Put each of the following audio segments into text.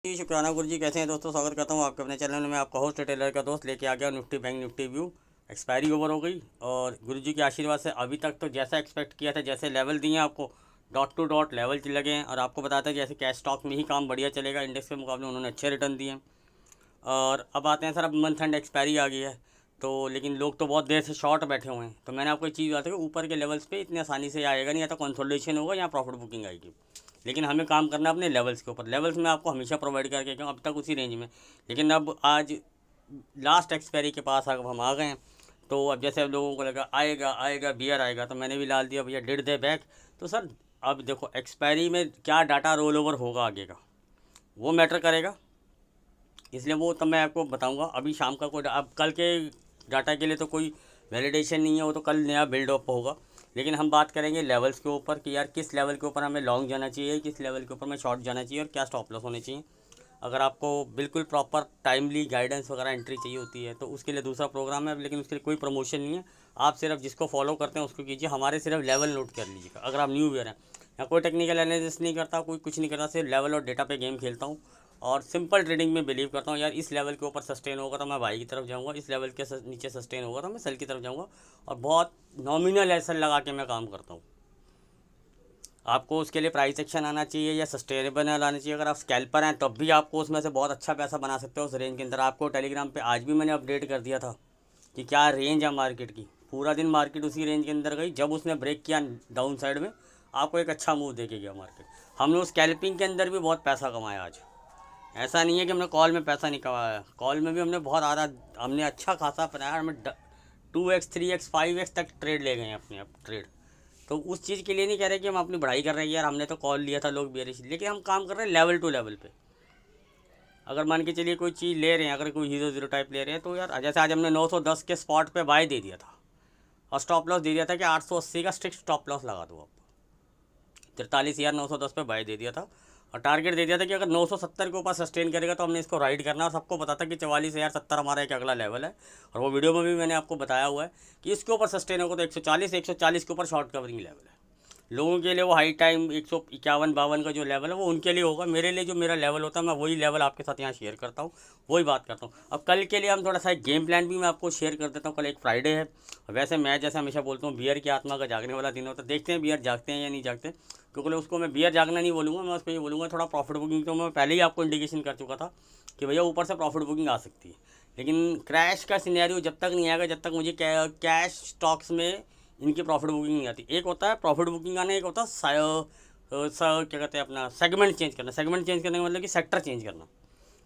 जी शुक्राना गुरु जी, कैसे हैं दोस्तों। स्वागत करता हूं आपके अपने चैनल में। आपका होस्ट टेलर का दोस्त लेके आ गया Nifty bank Nifty view. Expiry over हो गई और गुरु जी के आशीर्वाद से अभी तक तो जैसा एक्सपेक्ट किया था, जैसे लेवल दिए आपको डॉट टू डॉट लेवल लगे हैं। और आपको बताते हैं जैसे कैश स्टॉक में ही काम बढ़िया चलेगा, इंडेक्स के मुकाबले उन्होंने अच्छे रिटर्न दिए हैं। और अब आते हैं सर, अब मंथ एंड एक्सपायरी आ गई है तो, लेकिन लोग तो बहुत देर से शॉर्ट बैठे हुए हैं। तो मैंने आपको एक चीज़ बताई कि ऊपर के लेवल्स पे इतनी आसानी से आएगा नहीं, या तो कंसोलिडेशन होगा या प्रॉफिट बुकिंग आएगी। लेकिन हमें काम करना है अपने लेवल्स के ऊपर। लेवल्स में आपको हमेशा प्रोवाइड करके क्यों, अब तक उसी रेंज में। लेकिन अब आज लास्ट एक्सपायरी के पास अब हम आ गए हैं। तो अब जैसे अब लोगों को लगा आएगा आएगा बियर आएगा, तो मैंने भी डाल दिया भैया डिड दे बैक। तो सर अब देखो एक्सपायरी में क्या डाटा रोल ओवर होगा आगे का, वो मैटर करेगा। इसलिए वो तब मैं आपको बताऊंगा। अभी शाम का कोई अब कल के डाटा के लिए तो कोई वैलिडेशन नहीं है, वो तो कल नया बिल्डअप होगा। लेकिन हम बात करेंगे लेवल्स के ऊपर कि यार किस लेवल के ऊपर हमें लॉन्ग जाना चाहिए, किस लेवल के ऊपर हमें शॉर्ट जाना चाहिए और क्या स्टॉप लॉस होने चाहिए। अगर आपको बिल्कुल प्रॉपर टाइमली गाइडेंस वगैरह एंट्री चाहिए होती है तो उसके लिए दूसरा प्रोग्राम है, लेकिन उसके लिए कोई प्रमोशन नहीं है। आप सिर्फ जिसको फॉलो करते हैं उसको कीजिए, हमारे सिर्फ लेवल नोट कर लीजिएगा। अगर आप न्यू ईयर हैं, या कोई टेक्निकल एनालिसिस नहीं करता, कोई कुछ नहीं करता, सिर्फ लेवल और डेटा पे गेम खेलता हूँ और सिंपल ट्रेडिंग में बिलीव करता हूँ। यार इस लेवल के ऊपर सस्टेन होगा तो मैं बाई की तरफ जाऊँगा, इस लेवल के नीचे सस्टेन होगा तो मैं सेल की तरफ जाऊँगा। और बहुत नॉमिनल एसल लगा के मैं काम करता हूँ। आपको उसके लिए प्राइस एक्शन आना चाहिए या सस्टेनेबल आना चाहिए। अगर आप स्कैल्पर हैं तब भी आपको उसमें से बहुत अच्छा पैसा बना सकते हो उस रेंज के अंदर। आपको टेलीग्राम पे आज भी मैंने अपडेट कर दिया था कि क्या रेंज है मार्केट की। पूरा दिन मार्केट उसी रेंज के अंदर गई, जब उसने ब्रेक किया डाउन साइड में आपको एक अच्छा मूव दे के गया मार्केट। हमने उस स्कैल्पिंग के अंदर भी बहुत पैसा कमाया आज। ऐसा नहीं है कि हमने कॉल में पैसा नहीं कमाया, कॉल में भी हमने बहुत आधा, हमने अच्छा खासा बनाया। हमें 2x 3x 5x तक ट्रेड ले गए हैं अपने आप ट्रेड। तो उस चीज़ के लिए नहीं कह रहे कि हम अपनी बढ़ाई कर रहे हैं यार हमने तो कॉल लिया था लोग बेरिश, लेकिन हम काम कर रहे हैं लेवल टू लेवल पे। अगर मान के चलिए कोई चीज़ ले रहे हैं, अगर कोई हीरो जीरो टाइप ले रहे हैं तो यार जैसे आज हमने 910 के स्पॉट पे बाय दे दिया था और स्टॉप लॉस दे दिया था कि 880 का स्ट्रिक्ट स्टॉप लॉस लगा दो आप। 43,910 पे बाय दे दिया था और टारगेट दे दिया था कि अगर 970 के ऊपर सस्टेन करेगा तो हमने इसको राइड करना। और सबको पता था कि 44,070 हमारा एक अगला लेवल है। और वो वीडियो में भी मैंने आपको बताया हुआ है कि इसके ऊपर सस्टेन होगा तो 140 के ऊपर शॉर्ट कवरिंग लेवल है। लोगों के लिए वो हाई टाइम 151-52 का जो लेवल है वो उनके लिए होगा। मेरे लिए जो मेरा लेवल होता है मैं वही लेवल आपके साथ यहाँ शेयर करता हूँ, वही बात करता हूँ। अब कल के लिए हम थोड़ा सा एक गेम प्लान भी मैं आपको शेयर कर देता हूँ। कल एक फ्राइडे है, वैसे मैं जैसे हमेशा बोलता हूँ बियर की आत्मा का जागने वाला दिन होता है। देखते हैं बियर जागते हैं या नहीं जागते, क्योंकि उसको मैं बियर जागना नहीं बोलूँगा, मैं उसको ये बोलूँगा थोड़ा प्रॉफिट बुकिंग। तो मैं पहले ही आपको इंडिकेशन कर चुका था कि भैया ऊपर से प्रॉफिट बुकिंग आ सकती है। लेकिन क्रैश का सिनेरियो जब तक नहीं आएगा, जब तक मुझे कैश स्टॉक्स में इनकी प्रॉफिट बुकिंग नहीं आती। एक होता है प्रॉफिट बुकिंग आना, एक होता है क्या कहते हैं अपना सेगमेंट चेंज करना। सेगमेंट चेंज करने का मतलब कि सेक्टर चेंज करना,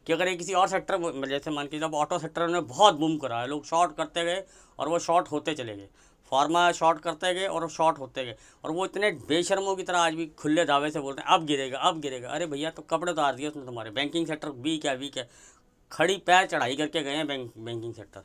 कि अगर ये किसी और सेक्टर, जैसे मान के जब ऑटो सेक्टर ने बहुत बूम करा है, लोग शॉर्ट करते गए और वो शॉर्ट होते चले गए। फार्मा शॉर्ट करते गए और शॉर्ट होते गए, और वो इतने बेशर्मों की तरह आज भी खुले दावे से बोलते हैं अब गिरेगा अब गिरेगा। अरे भैया तो कपड़े उतार दिए उसने तुम्हारे। बैंकिंग सेक्टर वीक है वीक है, खड़ी पैर चढ़ाई करके गए हैं बैंकिंग सेक्टर।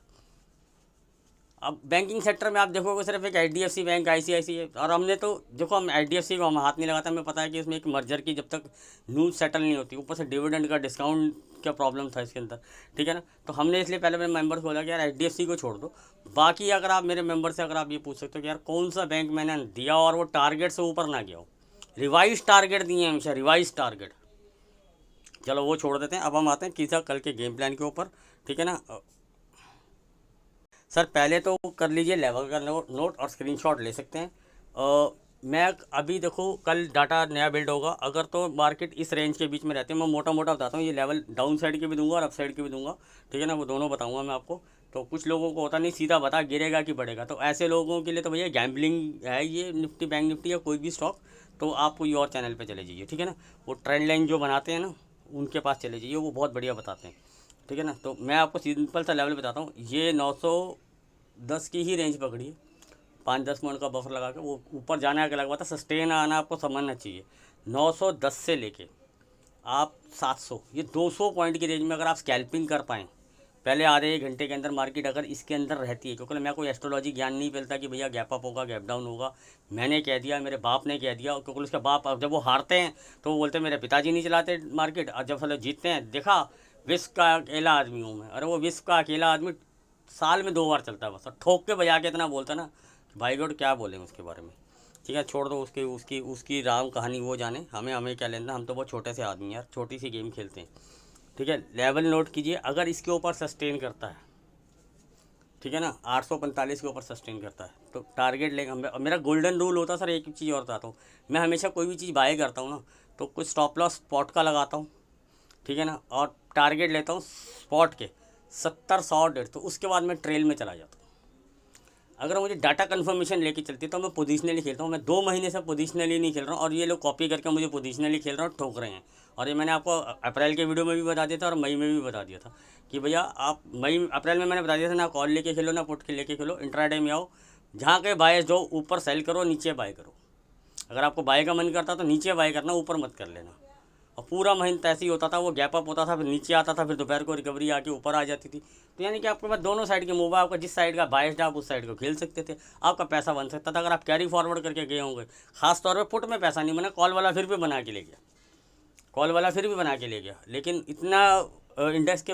अब बैंकिंग सेक्टर में आप देखोगे सिर्फ एक HDFC बैंक, ICICI, और हमने तो देखो हम HDFC को हम हाथ नहीं लगाता। हमें पता है कि इसमें एक मर्जर की जब तक न्यूज़ सेटल नहीं होती, ऊपर से डिविडेंड का डिस्काउंट का प्रॉब्लम था इसके अंदर, ठीक है ना। तो हमने इसलिए पहले मेरे मेंबर को बोला कि यार HDFC को छोड़ दो। बाकी अगर आप मेरे मेंबर से अगर आप ये पूछ सकते हो कि यार कौन सा बैंक मैंने दिया और वो टारगेट से ऊपर ना गया हो, रिवाइज टारगेट दिए हैं हमेशा, रिवाइज टारगेट। चलो वो छोड़ देते हैं। अब हम आते हैं किसा कल के गेम प्लान के ऊपर, ठीक है ना। सर पहले तो कर लीजिए लेवल का नोट और स्क्रीनशॉट ले सकते हैं। मैं अभी देखो कल डाटा नया बिल्ड होगा, अगर तो मार्केट इस रेंज के बीच में रहते हैं, मैं मोटा मोटा बताता हूँ। ये लेवल डाउन साइड के भी दूंगा और अप साइड के भी दूंगा, ठीक है ना, वो दोनों बताऊंगा मैं आपको। तो कुछ लोगों को होता नहीं सीधा बता गिरेगा कि बढ़ेगा, तो ऐसे लोगों के लिए तो भैया गैम्बलिंग है ये निफ्टी बैंक निफ्टी या कोई भी स्टॉक। तो आप कोई और चैनल पर चले जाइए, ठीक है ना। वो ट्रेंड लाइन जो बनाते हैं ना उनके पास चले जाइए, वो बहुत बढ़िया बताते हैं, ठीक है ना। तो मैं आपको सिंपल सा लेवल बताता हूँ। ये 910 की ही रेंज पकड़ी है, 5-10 मिनट का बफर लगा के वो ऊपर जाने का अलग बात है, सस्टेन आना आपको समझना चाहिए। 910 से लेके आप 700, ये 200 पॉइंट की रेंज में अगर आप स्कैल्पिंग कर पाएँ पहले आधे एक घंटे के अंदर, मार्केट अगर इसके अंदर रहती है, क्योंकि मैं कोई एस्ट्रोलॉजी ज्ञान नहीं फैलता कि भैया गैप अप होगा गैप डाउन होगा। मैंने कह दिया, मेरे बाप ने कह दिया, क्योंकि उसके बाप अब जब वो हारते हैं तो वो बोलते हैं मेरे पिताजी नहीं चलाते मार्केट, और जब साले जीतते हैं देखा विश्व का अकेला आदमी हूँ मैं। अरे वो विश्व का अकेला आदमी साल में 2 बार चलता है बस, और ठोक के बजा के इतना बोलता है ना, भाई गॉड क्या बोलें उसके बारे में। ठीक है छोड़ दो, उसकी उसकी उसकी राम कहानी वो जाने, हमें हमें क्या लेना, हम तो बहुत छोटे से आदमी यार, छोटी सी गेम खेलते हैं। ठीक है, लेवल नोट कीजिए। अगर इसके ऊपर सस्टेन करता है, ठीक है ना, 845 के ऊपर सस्टेन करता है तो टारगेट लेगा। मेरा गोल्डन रूल होता है सर, एक चीज़ और बताता हूँ, मैं हमेशा कोई भी चीज़ बाय करता हूँ ना तो कुछ स्टॉप लॉस स्पॉट का लगाता हूँ, ठीक है ना, और टारगेट लेता हूँ स्पॉट के 70, 100, 150, तो उसके बाद मैं ट्रेल में चला जाता हूँ। अगर मुझे डाटा कन्फर्मेशन लेके चलती है तो मैं पोजिशनली खेलता हूँ। मैं 2 महीने से पोजिशनली नहीं खेल रहा हूँ और ये लोग कॉपी करके मुझे पोजिशनली खेल रहा हूँ, ठोक रहे हैं। और ये मैंने आपको अप्रैल के वीडियो में भी बता दिया था और मई में भी बता दिया था कि भैया आप अप्रैल में मैंने बता दिया था, ना कॉल लेके खेलो ना पुट के लेके खेलो, इंट्राडे में आओ, जहाँ के बाय जो ऊपर सेल करो, नीचे बाय करो। अगर आपको बाय का मन करता तो नीचे बाय करना, ऊपर मत कर लेना। और पूरा महीना ऐसे ही होता था, वो गैप अप होता था, फिर नीचे आता था, फिर दोपहर को रिकवरी आके ऊपर आ जाती थी। तो यानी कि आपके पास दोनों साइड के मूव है, आपका जिस साइड का बायस्ड है आप उस साइड को खेल सकते थे, आपका पैसा बन सकता था। अगर आप कैरी फॉरवर्ड करके गए होंगे, खास तौर पे पुट में पैसा नहीं बना, कॉल वाला फिर भी बना के ले गया, कॉल वाला फिर भी बना के ले गया, लेकिन इतना इंडेक्स के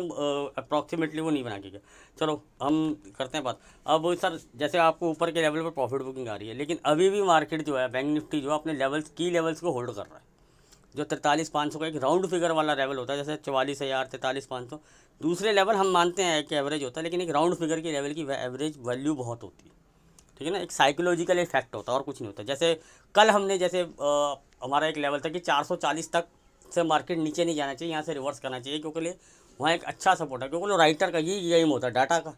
अप्रॉक्सीमेटली वो नहीं बना के गया। चलो हम करते हैं बात। अब सर जैसे आपको ऊपर के लेवल पर प्रॉफिट बुकिंग आ रही है, लेकिन अभी भी मार्केट जो है, बैंक निफ्टी जो है, अपने लेवल्स की लेवल्स को होल्ड कर रहा है। जो 43,500 का एक राउंड फिगर वाला लेवल होता है, जैसे 44,000, 43,500 दूसरे लेवल हम मानते हैं कि एवरेज होता है, लेकिन एक राउंड फिगर की लेवल की एवरेज वैल्यू बहुत होती है, ठीक है ना। एक साइकोलॉजिकल इफेक्ट होता है और कुछ नहीं होता। जैसे कल हमने जैसे हमारा एक लेवल था कि 440 तक से मार्केट नीचे नहीं जाना चाहिए, यहाँ से रिवर्स करना चाहिए, क्योंकि वहाँ एक अच्छा सपोर्ट है, क्योंकि राइटर का यही एम होता है डाटा का।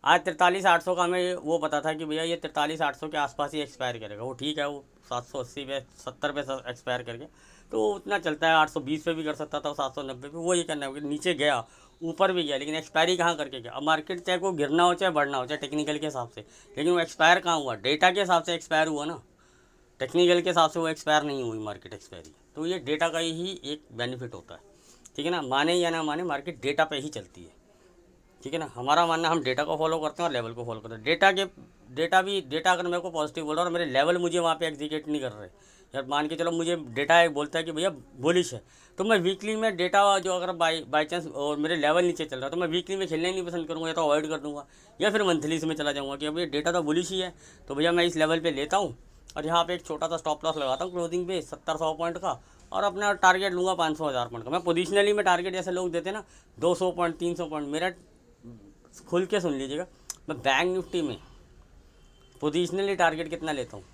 आज 43,800 का हमें वो पता था कि भैया ये 43,800 के आसपास ही एक्सपायर करेगा, वो ठीक है, वो 780 पे 70 पे एक्सपायर करके तो उतना चलता है। 820 पे भी कर सकता था, 790 पे, वो ये करना है। नीचे गया, ऊपर भी गया, लेकिन एक्सपायरी कहाँ करके गया। अब मार्केट चाहे को गिरना हो चाहे बढ़ना हो, चाहे टेक्निकल के हिसाब से, लेकिन वो एक्सपायर कहाँ हुआ, डेटा के हिसाब से एक्सपायर हुआ ना, टेक्निकल के हिसाब से वो एक्सपायर नहीं हुई मार्केट एक्सपायरी। तो ये डेटा का ही एक बेनिफिट होता है, ठीक है ना। माने या ना माने, मार्केट डेटा पे ही चलती है, ठीक है ना। हमारा मानना, हम डेटा को फॉलो करते हैं और लेवल को फॉलो करते हैं। डेटा अगर मेरे को पॉजिटिव बोल रहा है और मेरे लेवल मुझे वहाँ पे एग्जीक्यूट नहीं कर रहे, यार मान के चलो मुझे डेटा एक बोलता है कि भैया बुलिश है, तो मैं वीकली में डेटा जो अगर बाई चांस और मेरे लेवल नीचे चल रहा है तो मैं वीकली में खेलना ही नहीं पसंद करूँगा, या तो अवॉइड कर दूँगा, या फिर मंथली में चला जाऊँगा कि अब ये डेटा तो बुलिश ही है, तो भैया मैं इस लेवल पर लेता हूँ और यहाँ पे एक छोटा सा स्टॉप लॉस लगाता हूँ क्लोजिंग पे 70-100 पॉइंट का, और अपना टारगेट लूँगा 500-1000 पॉइंट का। मैं पोजिशनली में टारगेट जैसे लोग देते हैं ना 200 पॉइंट 300 पॉइंट, मेरा खुल के सुन लीजिएगा, मैं बैंक निफ्टी में पोजिशनली टारगेट कितना लेता हूँ।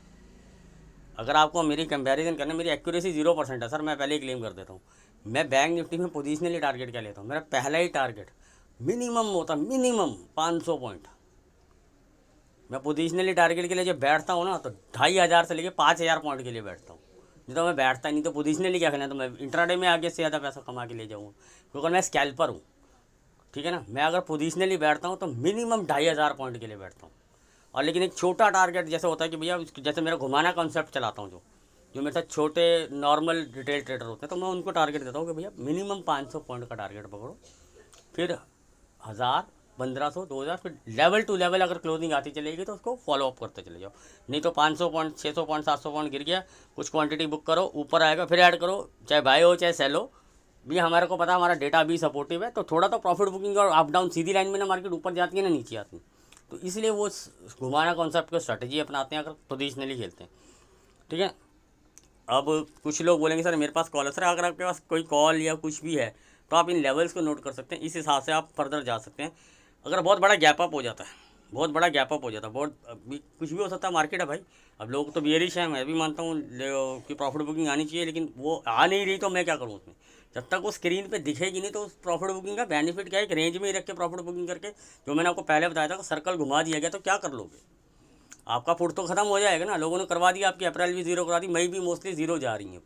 अगर आपको मेरी कंपैरिजन करना, मेरी एक्यूरेसी 0% है सर, मैं पहले ही क्लेम कर देता हूँ। मैं बैंक निफ्टी में पोजिशनली टारगेट क्या लेता हूँ, मेरा पहला ही टारगेट मिनिमम होता है, मिनिमम 500 पॉइंट। मैं पोजिशनली टारगेट के लिए जब बैठता हूँ ना तो 2500 से लेकर 5000 पॉइंट के लिए बैठता हूँ। नहीं तो मैं बैठता नहीं, तो पोजिशनली क्या करना है, तो मैं इंट्राडे में आगे से ज़्यादा पैसा कमा के ले जाऊँगा, क्योंकि मैं स्कैल्पर हूँ, ठीक है ना। मैं अगर पोजिशनली बैठता हूँ तो मिनिमम 2500 पॉइंट के लिए बैठता हूँ। और लेकिन एक छोटा टारगेट जैसे होता है कि भैया, जैसे मेरा घुमाना कॉन्सेप्ट चलाता हूँ, जो मेरे साथ छोटे नॉर्मल रिटेल ट्रेडर होते हैं, तो मैं उनको टारगेट देता हूँ कि भैया मिनिमम 500 पॉइंट का टारगेट पकड़ो, फिर 1000, 1500, 2000, फिर लेवल टू लेवल अगर क्लोजिंग आती चलेगी तो उसको फॉलो अप करते चले जाओ। नहीं तो 500 पॉइंट, 600 पॉइंट, 700 पॉइंट गिर गया, कुछ क्वांटिटी बुक करो, ऊपर आएगा फिर ऐड करो, चाहे बाय हो चाहे सेल हो, भी हमारे को पता, हमारा डेटा भी सपोर्टिव है, तो थोड़ा तो प्रॉफिट बुकिंग और अप डाउन सीधी लाइन में ना मार्केट ऊपर जाती है ना नीचे आती है, तो इसलिए वो घुमाना कॉन्सेप्ट को स्ट्रैटेजी अपनाते हैं अगर पोजिशनली खेलते हैं, ठीक है। अब कुछ लोग बोलेंगे सर मेरे पास कॉल है, सर अगर आपके पास कोई कॉल या कुछ भी है तो आप इन लेवल्स को नोट कर सकते हैं, इस हिसाब से आप फर्दर जा सकते हैं। अगर बहुत बड़ा गैप अप हो जाता है, बहुत बड़ा गैप अप हो जाता है, बहुत कुछ भी हो सकता है, मार्केट है भाई। अब लोग तो बियरिश हैं, मैं भी मानता हूँ कि प्रॉफिट बुकिंग आनी चाहिए, लेकिन वो आ नहीं रही तो मैं क्या करूँ उसमें। जब तक वो स्क्रीन पे दिखेगी नहीं तो उस प्रॉफिट बुकिंग का बेनिफिट क्या है, एक रेंज में ही रख के प्रॉफिट बुकिंग करके, जो मैंने आपको पहले बताया था कि सर्कल घुमा दिया गया तो क्या कर लोगे, आपका फुट तो ख़त्म हो जाएगा ना। लोगों ने करवा दिया, आपकी अप्रैल भी जीरो करा दी, मई भी मोस्टली जीरो जा रही है,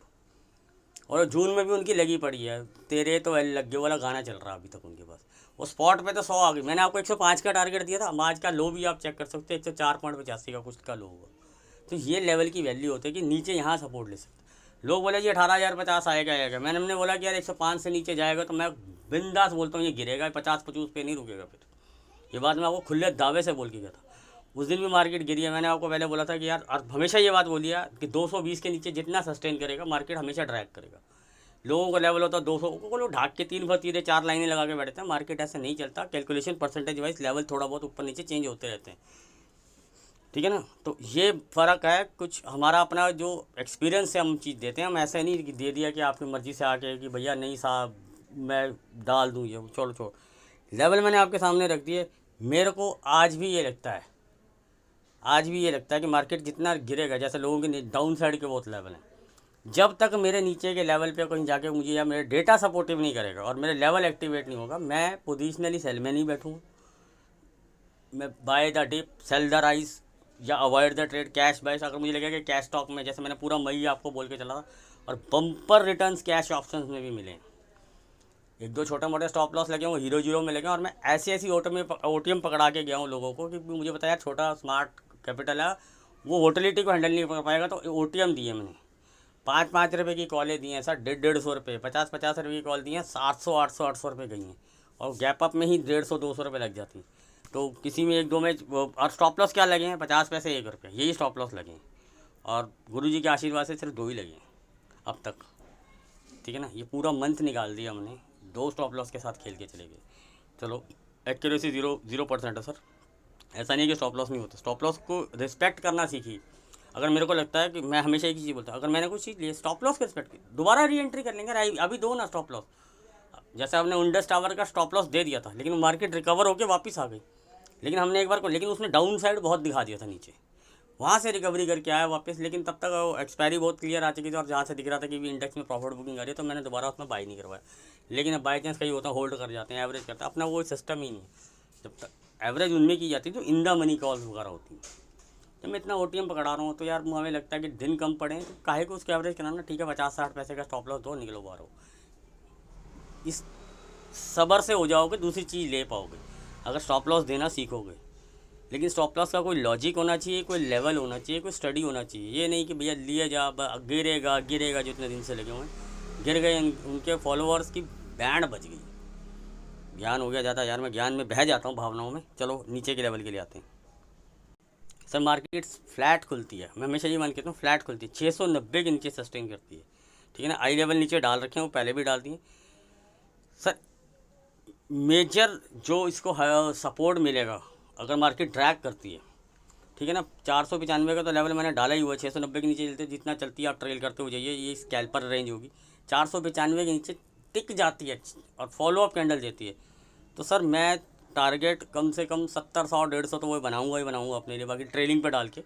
और जून में भी उनकी लगी पड़ी है, तेरे तो एल लग गए वाला गाना चल रहा है अभी तक उनके पास। वो स्पॉट पे तो 100 आ गई। मैंने आपको 105 का टारगेट दिया था, आज का लो भी आप चेक कर सकते हैं, 104.85 का कुछ का लो हुआ। तो ये लेवल की वैल्यू होती है कि नीचे यहाँ सपोर्ट ले सकते। लोग बोले जी 18,050 आएगा, मैंने बोला कि यार 105 से नीचे जाएगा तो मैं बिंदास बोलता हूँ ये गिरेगा, 50-55 पे नहीं रुकेगा। फिर ये बात मैं आपको खुले दावे से बोल के गया था। उस दिन भी मार्केट गिरी है, मैंने आपको पहले बोला था कि यार, और हमेशा ये बात बोली है कि 220 के नीचे जितना सस्टेन करेगा मार्केट हमेशा ड्रैग करेगा। लोगों का लेवल होता है 200 को, लोग ढाक के 3 फतीरे 4 लाइनें लगा के बैठते हैं। मार्केट ऐसे नहीं चलता, कैलकुलेशन परसेंटेज वाइज लेवल थोड़ा बहुत ऊपर नीचे चेंज होते रहते हैं, ठीक है ना। तो ये फ़र्क है कुछ, हमारा अपना जो एक्सपीरियंस से हम चीज़ देते हैं। हम ऐसा नहीं कि दे दिया कि आपकी मर्ज़ी से आके कि भैया नहीं साहब मैं डाल दूँ ये, छोड़ो छोड़ो। लेवल मैंने आपके सामने रख दिए। मेरे को आज भी ये लगता है, आज भी ये लगता है कि मार्केट जितना गिरेगा, जैसे लोगों के डाउन साइड के बहुत लेवल हैं, जब तक मेरे नीचे के लेवल पे कहीं जाके मुझे या मेरे डेटा सपोर्टिव नहीं करेगा और मेरे लेवल एक्टिवेट नहीं होगा, मैं पोजिशनली सेल में नहीं बैठूँगा। मैं buy the dip, sell the rise या avoid the trade, cash buys. अगर मुझे लगेगा कि कैश स्टॉक में, जैसे मैंने पूरा मई आपको बोल के चला था, और बम्पर रिटर्न्स कैश ऑप्शंस में भी मिले। एक दो छोटे मोटे स्टॉप लॉस लगे हों, हीरो जीरो में लगे, और मैं ऐसी ऐसी ओटीएम पकड़ा के गया हूँ लोगों को कि मुझे बताया छोटा स्मार्ट कैपिटल है, वो वोटिलिटी को हैंडल नहीं कर पाएगा, तो ओटीएम दिए मैंने। 5-5 रुपये की कॉलें दी हैं सर, 150-150 रुपये, 50-50 रुपये की कॉल दी हैं, 700-800 रुपये गई हैं, और गैप अप में ही 150-200 रुपये लग जाती। तो किसी में एक दो में, और स्टॉप लॉस क्या लगे हैं, 50 पैसे 1 रुपये, यही स्टॉप लॉस लगे हैं, और गुरुजी के आशीर्वाद से सिर्फ 2 ही लगे हैं अब तक। ठीक है ना, ये पूरा मंथ निकाल दिया हमने, 2 स्टॉप लॉस के साथ खेल के चले गए। चलो, एक्यूरेसी 0% है सर। ऐसा नहीं है कि स्टॉप लॉस नहीं होता, स्टॉप लॉस को रिस्पेक्ट करना सीखिए। अगर मेरे को लगता है कि मैं हमेशा एक ही चीज़ बोलता हूँ, अगर मैंने कुछ चीज़ ली, स्टॉप लॉस को रिस्पेक्ट की, दोबारा री एंट्री कर लेंगे, अभी दो ना स्टॉप लॉस। जैसे हमने इंडस टावर का स्टॉप लॉस दे दिया था, लेकिन मार्केट रिकवर होकर वापस आ गई, लेकिन हमने एक बार को, लेकिन उसने डाउन साइड बहुत दिखा दिया था नीचे, वहाँ से रिकवरी करके आया वापस, लेकिन तब तक एक्सपायरी बहुत क्लियर आ चुकी थी, और जहाँ से दिख रहा था कि भी इंडेक्स में प्रॉफिट बुकिंग आ रही है, तो मैंने दोबारा उसमें बाई नहीं करवाया। लेकिन अब बाई चांस कहीं होता, होल्ड कर जाते हैं, एवरेज करते हैं, अपना वो सिस्टम ही नहीं है। जब तक एवरेज उनमें की जाती है जो इन द मनी कॉल्स वगैरह होती हैं। जब मैं इतना ओटीएम पकड़ा रहा हूँ तो यार हमें लगता है कि दिन कम पड़े तो काहे को उसके एवरेज कराना। ठीक है, 50-60 पैसे का स्टॉप लॉस दो, निकलो बाहर हो। इस सब्र से हो जाओगे, दूसरी चीज़ ले पाओगे अगर स्टॉप लॉस देना सीखोगे। लेकिन स्टॉप लॉस का कोई लॉजिक होना चाहिए, कोई लेवल होना चाहिए, कोई स्टडी होना चाहिए। ये नहीं कि भैया लिए जा, गिरेगा गिरेगा, जो इतने दिन से लगे हुए हैं गिर गए, उनके फॉलोअर्स की बैंड बच गई। ज्ञान हो गया ज़्यादा यार, मैं ज्ञान में बह जाता हूँ, भावनाओं में। चलो नीचे के लेवल के लिए आते हैं सर। मार्केट फ्लैट खुलती है, मैं हमेशा ये मान के कहता हूँ, फ्लैट खुलती है, 690 के नीचे सस्टेन करती है। ठीक है ना, आई लेवल नीचे डाल रखे हैं, वो पहले भी डाल दिए सर। मेजर जो इसको सपोर्ट मिलेगा अगर मार्केट ड्रैग करती है, ठीक है ना, 495 का तो लेवल मैंने डाला ही हुआ है। 690 के नीचे चलते जितना चलती है आप ट्रेल करते हो जाइए, ये स्कैल्पर रेंज होगी। 495 के नीचे टिक जाती है और फॉलोअप कैंडल देती है, तो सर मैं टारगेट कम से कम 70-100-150 तो वो बनाऊंगा ही बनाऊंगा अपने लिए, बाकी ट्रेलिंग पे डाल के।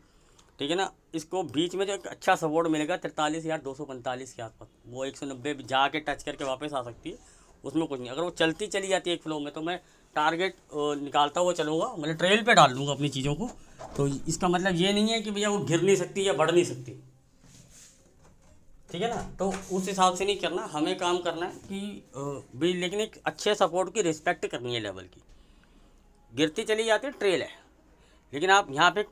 ठीक है ना, इसको बीच में जो एक अच्छा सपोर्ट मिलेगा 43,245 के आसपास, वो 190 जाके टच करके वापस आ सकती है, उसमें कुछ नहीं। अगर वो चलती चली जाती है एक फ्लो में, तो मैं टारगेट निकालता हुआ चलूँगा, मतलब ट्रेल पे डाल दूँगा अपनी चीज़ों को। तो इसका मतलब ये नहीं है कि भैया वो गिर नहीं सकती या बढ़ नहीं सकती। ठीक है ना, तो उस हिसाब से नहीं करना, हमें काम करना है कि भी, लेकिन एक अच्छे सपोर्ट की रिस्पेक्ट करनी है लेवल की। गिरती चली जाती है, ट्रेल है, लेकिन आप यहाँ पे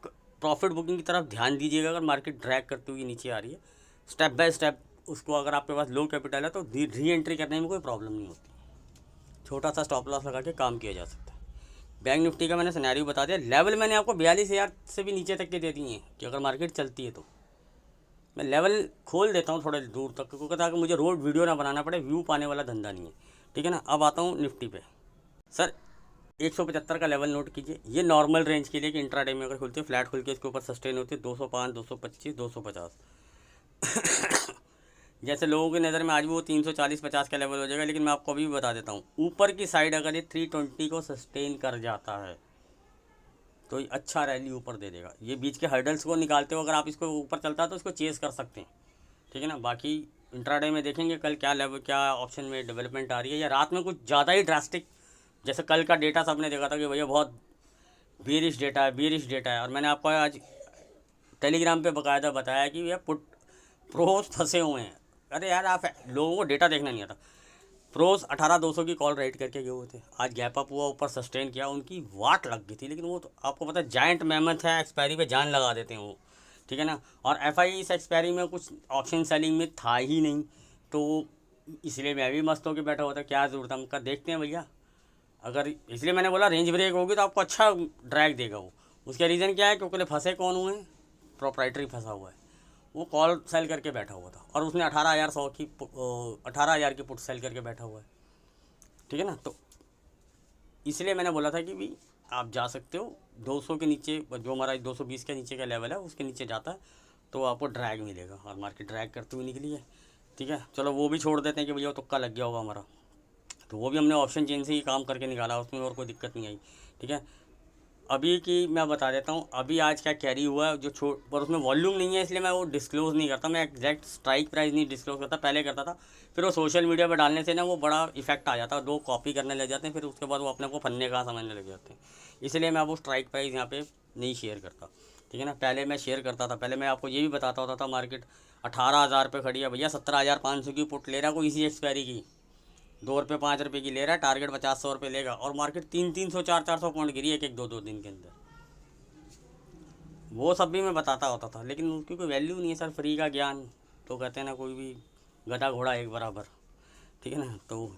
प्रॉफिट बुकिंग की तरफ ध्यान दीजिएगा। अगर मार्केट ड्रैग करती हुई नीचे आ रही है, स्टेप बाय स्टेप उसको, अगर आपके पास लो कैपिटल है तो री एंट्री करने में कोई प्रॉब्लम नहीं होती, छोटा सा स्टॉप लॉस लगा के काम किया जा सकता है। बैंक निफ्टी का मैंने सिनेरियो बता दिया, लेवल मैंने आपको 42,000 से भी नीचे तक के दे दिए हैं कि अगर मार्केट चलती है तो मैं लेवल खोल देता हूँ थोड़े दूर तक, क्योंकि ताकि मुझे रोड वीडियो ना बनाना पड़े, व्यू पाने वाला धंधा नहीं है। ठीक है ना, अब आता हूँ निफ्टी पे सर। 175 का लेवल नोट कीजिए, ये नॉर्मल रेंज के लिए कि इंट्राडे में अगर खुलती है, फ्लैट खुल के इसके ऊपर सस्टेन होती है 205, 225, 250। जैसे लोगों की नज़र में आज भी वो 340-50 का लेवल हो जाएगा, लेकिन मैं आपको अभी भी बता देता हूँ, ऊपर की साइड अगर ये 320 को सस्टेन कर जाता है तो अच्छा रैली ऊपर दे देगा। ये बीच के हर्डल्स को निकालते हो, अगर आप इसको ऊपर चलता है तो इसको चेस कर सकते हैं। ठीक है ना, बाकी इंट्राडे में देखेंगे कल क्या लेवल, क्या ऑप्शन में डेवलपमेंट आ रही है, या रात में कुछ ज़्यादा ही ड्रास्टिक। जैसे कल का डेटा सबने देखा था कि भैया बहुत बीरिश डेटा है, बीरिश डेटा है, और मैंने आपको आज टेलीग्राम पे बाकायदा बताया कि भैया पुट प्रोस फंसे हुए हैं। अरे यार, आप लोगों को डेटा देखना नहीं आता। प्रोस 18,200 की कॉल राइट करके गए हुए थे, आज गैप अप हुआ, ऊपर सस्टेन किया, उनकी वाट लग गई थी, लेकिन वो तो आपको पता है जायंट मेमथ है, एक्सपायरी पे जान लगा देते हैं वो। ठीक है ना, और एफआई इस एक्सपायरी में कुछ ऑप्शन सेलिंग में था ही नहीं, तो इसलिए मैं भी मस्त होकर बैठा हुआ था, क्या ज़रूरत है उनका, देखते हैं भैया। अगर इसलिए मैंने बोला रेंज ब्रेक होगी तो आपको अच्छा ड्रैग देगा वो। उसका रीज़न क्या है, क्योंकि फंसे कौन हुए हैं, प्रोप्राइटरी फंसा हुआ है, वो कॉल सेल करके बैठा हुआ था, और उसने 18,000 की पुट सेल करके बैठा हुआ है। ठीक है ना, तो इसलिए मैंने बोला था कि भी आप जा सकते हो 200 के नीचे, जो हमारा 220 के नीचे का लेवल है उसके नीचे जाता है तो आपको ड्रैग मिलेगा, और मार्केट ड्रैग करते हुए निकली है। ठीक है, चलो वो भी छोड़ देते हैं कि भैया तुक्का लग गया होगा हमारा। तो वो भी हमने ऑप्शन चेन से ही काम करके निकाला, उसमें और कोई दिक्कत नहीं आई। ठीक है, अभी की मैं बता देता हूँ, अभी आज क्या कैरी हुआ है जो छोट, पर उसमें वॉल्यूम नहीं है इसलिए मैं वो डिस्क्लोज़ नहीं करता, मैं एग्जैक्ट स्ट्राइक प्राइस नहीं डिस्क्लोज़ करता, पहले करता था। फिर वो सोशल मीडिया पर डालने से ना वो बड़ा इफेक्ट आ जाता है, लोग कॉपी करने लग जाते हैं, फिर उसके बाद वो अपने को फन्ने कहाँ समझने लग जाते हैं। इसलिए मैं वो स्ट्राइक प्राइस यहाँ पे नहीं शेयर करता। ठीक है ना, पहले मैं शेयर करता था, पहले मैं आपको ये भी बताता होता था मार्केट 18,000 पे खड़ी है भैया, 17,500 की पुट ले रहा कोई इसी एक्सपायरी की, 2 रुपये 5 रुपये की ले रहा है, टारगेट 50-100 रुपये लेगा, और मार्केट 300-300 400-400 पॉइंट गिरी एक 2-2 दिन के अंदर। वो सब भी मैं बताता होता था, लेकिन उसकी कोई वैल्यू नहीं है सर, फ्री का ज्ञान तो कहते हैं ना, कोई भी गधा घोड़ा एक बराबर। ठीक है ना, तो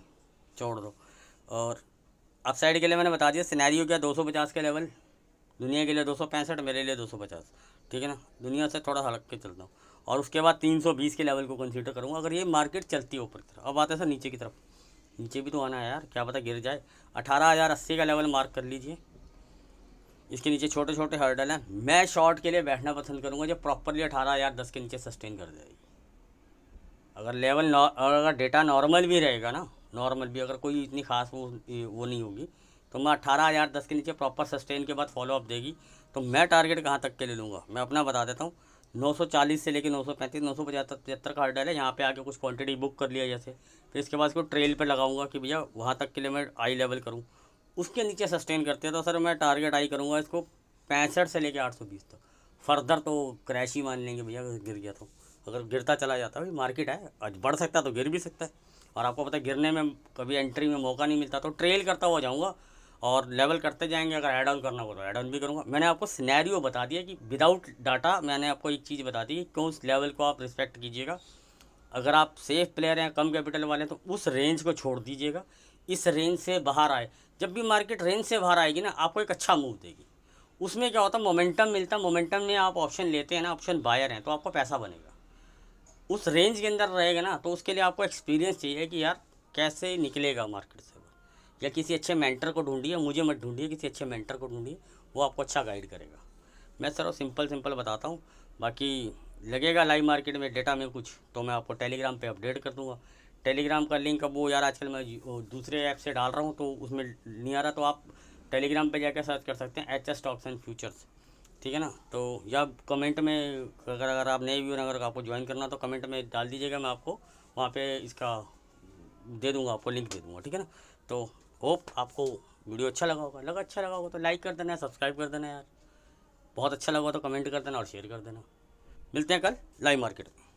छोड़ दो। और अपसाइड के लिए मैंने बता दिया सिनेरियो क्या, 250 के लेवल दुनिया के लिए, 265 मेरे लिए 250। ठीक है ना, दुनिया से थोड़ा हल्क के चलता हूँ, और उसके बाद 320 के लेवल को कंसीडर करूँगा अगर ये मार्केट चलती है ऊपर की तरफ। अब आते हैं सर नीचे की तरफ, नीचे भी तो आना है यार, क्या पता गिर जाए। 18,080 का लेवल मार्क कर लीजिए, इसके नीचे छोटे छोटे हर्डल हैं। मैं शॉर्ट के लिए बैठना पसंद करूँगा जब प्रॉपरली 18,010 के नीचे सस्टेन कर जाएगी। अगर लेवल और अगर डेटा नॉर्मल भी रहेगा ना, नॉर्मल भी अगर कोई इतनी खास वो नहीं होगी, तो मैं 18,010 के नीचे प्रॉपर सस्टेन के बाद फॉलोअप देगी तो मैं टारगेट कहाँ तक के ले लूँगा, मैं अपना बता देता हूँ। 940 से लेकर 935 975 का हर्डल है, यहाँ पे आके कुछ क्वांटिटी बुक कर लिया जैसे, फिर इसके बाद इसको ट्रेल पे लगाऊंगा कि भैया वहाँ तक के लिए मैं आई लेवल करूँ, उसके नीचे सस्टेन करते हैं तो सर मैं टारगेट आई करूँगा इसको 65 से लेकर 820 तक। फर्दर तो क्रैश ही मान लेंगे भैया अगर गिर गया तो, अगर गिरता चला जाता है, मार्केट है आज बढ़ सकता है तो गिर भी सकता है, और आपको पता है गिरने में कभी एंट्री में मौका नहीं मिलता, तो ट्रेल करता हुआ जाऊँगा और लेवल करते जाएंगे। अगर ऐड ऑन करना हो तो ऐड ऑन भी करूँगा। मैंने आपको सिनेरियो बता दिया कि विदाउट डाटा मैंने आपको एक चीज़ बता दी कि कौन उस लेवल को आप रिस्पेक्ट कीजिएगा। अगर आप सेफ प्लेयर हैं, कम कैपिटल वाले हैं, तो उस रेंज को छोड़ दीजिएगा, इस रेंज से बाहर आए। जब भी मार्केट रेंज से बाहर आएगी ना, आपको एक अच्छा मूव देगी। उसमें क्या होता है, मोमेंटम मिलता है, मोमेंटम में आप ऑप्शन लेते हैं ना, ऑप्शन बायर हैं, तो आपको पैसा बनेगा। उस रेंज के अंदर रहेगा ना, तो उसके लिए आपको एक्सपीरियंस चाहिए कि यार कैसे निकलेगा मार्केट से, या किसी अच्छे मेंटर को ढूंढिए, मुझे मत ढूंढिए, किसी अच्छे मेंटर को ढूंढिए, वो आपको अच्छा गाइड करेगा। मैं सर सिंपल बताता हूँ, बाकी लगेगा लाइव मार्केट में डेटा में कुछ तो मैं आपको टेलीग्राम पे अपडेट कर दूँगा। टेलीग्राम का लिंक अब वो यार आजकल मैं दूसरे ऐप से डाल रहा हूँ तो उसमें नहीं आ रहा, तो आप टेलीग्राम पे जाकर सर्च कर सकते हैं HS स्टॉक्स एंड फ्यूचर्स। ठीक है ना, तो या कमेंट में अगर आप नए व्यूअर अगर आपको ज्वाइन करना तो कमेंट में डाल दीजिएगा, मैं आपको वहाँ पे इसका दे दूँगा, आपको लिंक दे दूँगा। ठीक है ना, तो होप आपको वीडियो अच्छा लगा होगा, अच्छा लगा होगा तो लाइक कर देना, सब्सक्राइब कर देना यार, बहुत अच्छा लगा तो कमेंट कर देना और शेयर कर देना। मिलते हैं कल लाइव मार्केट में।